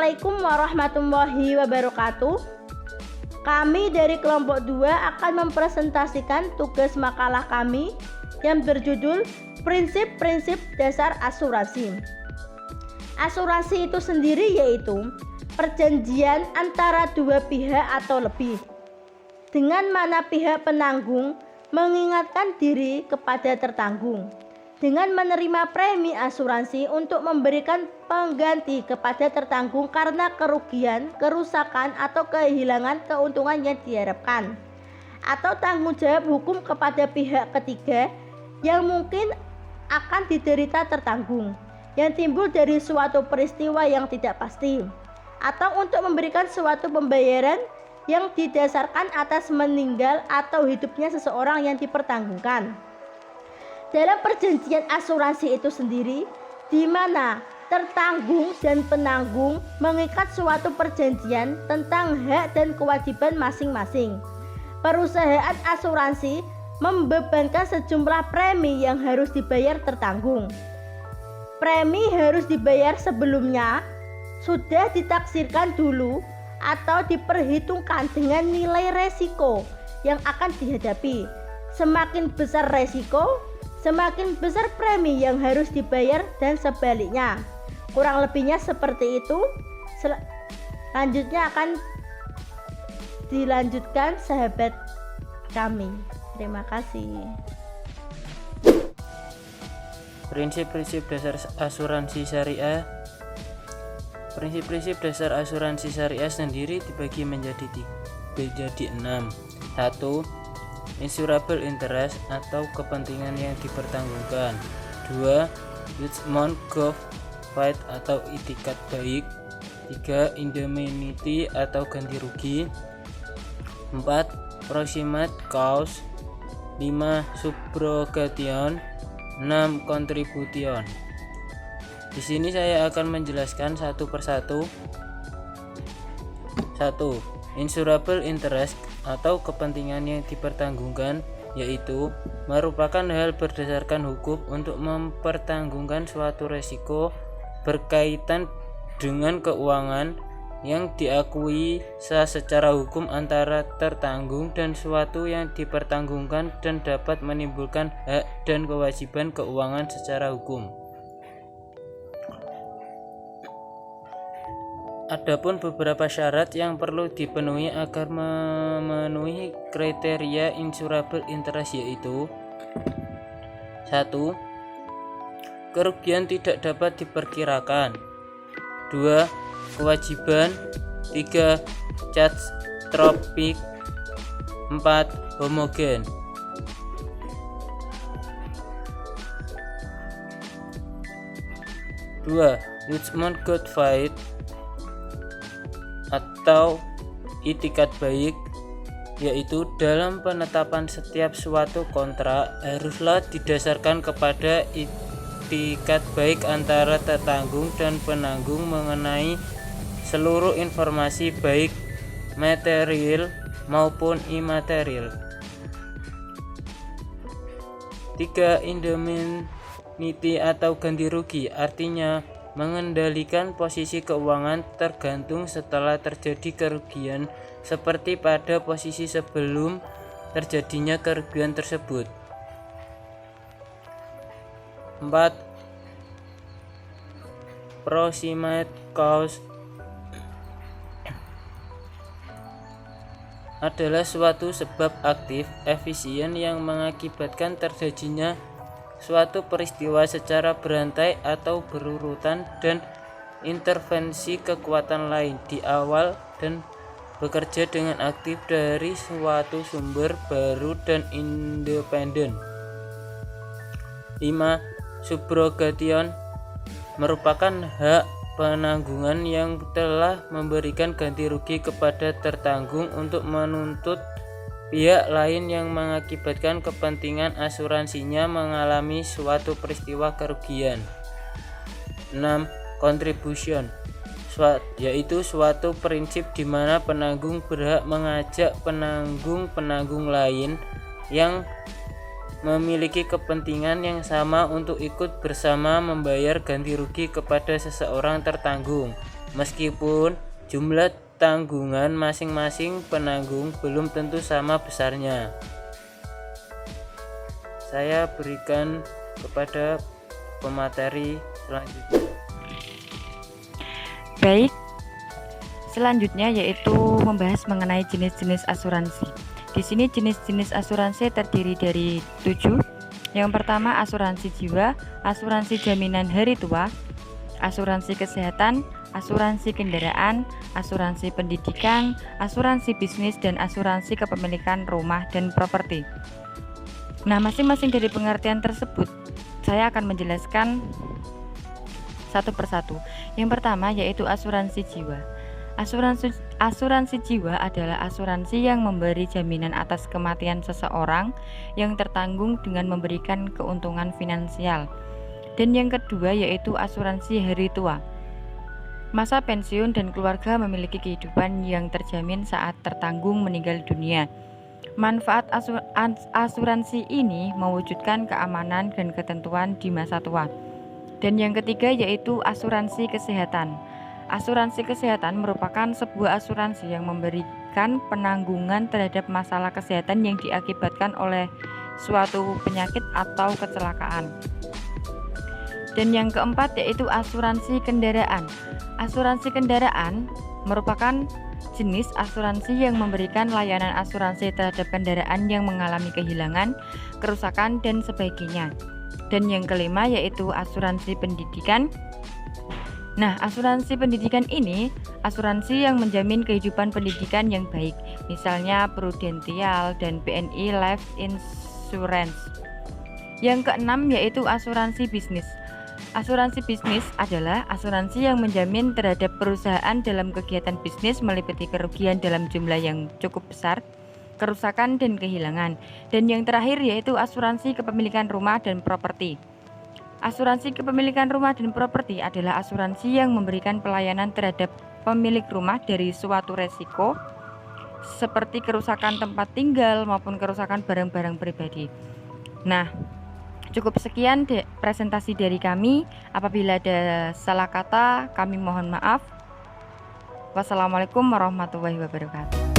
Assalamualaikum warahmatullahi wabarakatuh. Kami dari kelompok 2 akan mempresentasikan tugas makalah kami yang berjudul Prinsip-prinsip dasar asuransi. Asuransi itu sendiri yaitu perjanjian antara dua pihak atau lebih, dengan mana pihak penanggung mengingatkan diri kepada tertanggung dengan menerima premi asuransi untuk memberikan pengganti kepada tertanggung karena kerugian, kerusakan, atau kehilangan keuntungan yang diharapkan, atau tanggung jawab hukum kepada pihak ketiga yang mungkin akan diderita tertanggung yang timbul dari suatu peristiwa yang tidak pasti, atau untuk memberikan suatu pembayaran yang didasarkan atas meninggal atau hidupnya seseorang yang dipertanggungkan. Dalam perjanjian asuransi itu sendiri, di mana tertanggung dan penanggung mengikat suatu perjanjian tentang hak dan kewajiban masing-masing. Perusahaan asuransi membebankan sejumlah premi yang harus dibayar tertanggung. Premi harus dibayar sebelumnya sudah ditaksirkan dulu atau diperhitungkan dengan nilai resiko yang akan dihadapi. Semakin besar resiko, semakin besar premi yang harus dibayar dan sebaliknya. Kurang lebihnya seperti itu. Selanjutnya akan dilanjutkan sahabat kami. Terima kasih. Prinsip-prinsip dasar asuransi syariah. Prinsip-prinsip dasar asuransi syariah sendiri dibagi menjadi 6. 1. Insurable interest atau kepentingan yang dipertanggungkan. 2. Judgment of Fight atau itikat baik. 3. Indemnity atau ganti rugi. 4. Proximate cause. 5. Subrogation. 6. Contribution. Di sini saya akan menjelaskan satu persatu. 1. Insurable interest atau kepentingan yang dipertanggungkan, yaitu merupakan hal berdasarkan hukum untuk mempertanggungkan suatu resiko berkaitan dengan keuangan yang diakui secara hukum antara tertanggung dan suatu yang dipertanggungkan dan dapat menimbulkan hak dan kewajiban keuangan secara hukum. Adapun beberapa syarat yang perlu dipenuhi agar memenuhi kriteria insurable interest, yaitu 1. Kerugian tidak dapat diperkirakan. 2. Kewajiban. 3. Catastrophic. 4. Homogen. Dua, judgment good faith atau itikat baik, yaitu dalam penetapan setiap suatu kontrak haruslah didasarkan kepada itikat baik antara tertanggung dan penanggung mengenai seluruh informasi baik material maupun imaterial. 3. Indemnity atau ganti rugi, artinya mengendalikan posisi keuangan tergantung setelah terjadi kerugian seperti pada posisi sebelum terjadinya kerugian tersebut. 4. Proximate cause adalah suatu sebab aktif efisien yang mengakibatkan terjadinya suatu peristiwa secara berantai atau berurutan dan intervensi kekuatan lain di awal dan bekerja dengan aktif dari suatu sumber baru dan independen. 5. Subrogation merupakan hak penanggungan yang telah memberikan ganti rugi kepada tertanggung untuk menuntut pihak lain yang mengakibatkan kepentingan asuransinya mengalami suatu peristiwa kerugian. 6. Contribution, yaitu suatu prinsip di mana penanggung berhak mengajak penanggung lain yang memiliki kepentingan yang sama untuk ikut bersama membayar ganti rugi kepada seseorang tertanggung meskipun jumlah tanggungan masing-masing penanggung belum tentu sama besarnya. Saya berikan kepada pemateri selanjutnya. Baik, selanjutnya yaitu membahas mengenai jenis-jenis asuransi. Di sini jenis-jenis asuransi terdiri dari 7. Yang pertama asuransi jiwa, asuransi jaminan hari tua, asuransi kesehatan, asuransi kendaraan, asuransi pendidikan, asuransi bisnis, dan asuransi kepemilikan rumah dan properti. Nah, masing-masing dari pengertian tersebut saya akan menjelaskan satu persatu. Yang pertama yaitu asuransi jiwa. Asuransi jiwa adalah asuransi yang memberi jaminan atas kematian seseorang yang tertanggung dengan memberikan keuntungan finansial. Dan yang kedua yaitu asuransi hari tua. Masa pensiun dan keluarga memiliki kehidupan yang terjamin saat tertanggung meninggal dunia. Manfaat asuransi ini mewujudkan keamanan dan ketentuan di masa tua. Dan yang ketiga yaitu asuransi kesehatan. Asuransi kesehatan merupakan sebuah asuransi yang memberikan penanggungan terhadap masalah kesehatan yang diakibatkan oleh suatu penyakit atau kecelakaan. Dan yang keempat yaitu asuransi kendaraan. Asuransi kendaraan merupakan jenis asuransi yang memberikan layanan asuransi terhadap kendaraan yang mengalami kehilangan, kerusakan, dan sebagainya. Dan yang kelima yaitu asuransi pendidikan. Nah, asuransi pendidikan ini asuransi yang menjamin kehidupan pendidikan yang baik, misalnya Prudential dan BNI Life Insurance. Yang keenam yaitu asuransi bisnis. Asuransi bisnis adalah asuransi yang menjamin terhadap perusahaan dalam kegiatan bisnis meliputi kerugian dalam jumlah yang cukup besar, kerusakan, dan kehilangan. Dan yang terakhir yaitu asuransi kepemilikan rumah dan properti. Asuransi kepemilikan rumah dan properti adalah asuransi yang memberikan pelayanan terhadap pemilik rumah dari suatu resiko seperti kerusakan tempat tinggal maupun kerusakan barang-barang pribadi. Nah, cukup sekian presentasi dari kami. Apabila ada salah kata, kami mohon maaf. Wassalamualaikum warahmatullahi wabarakatuh.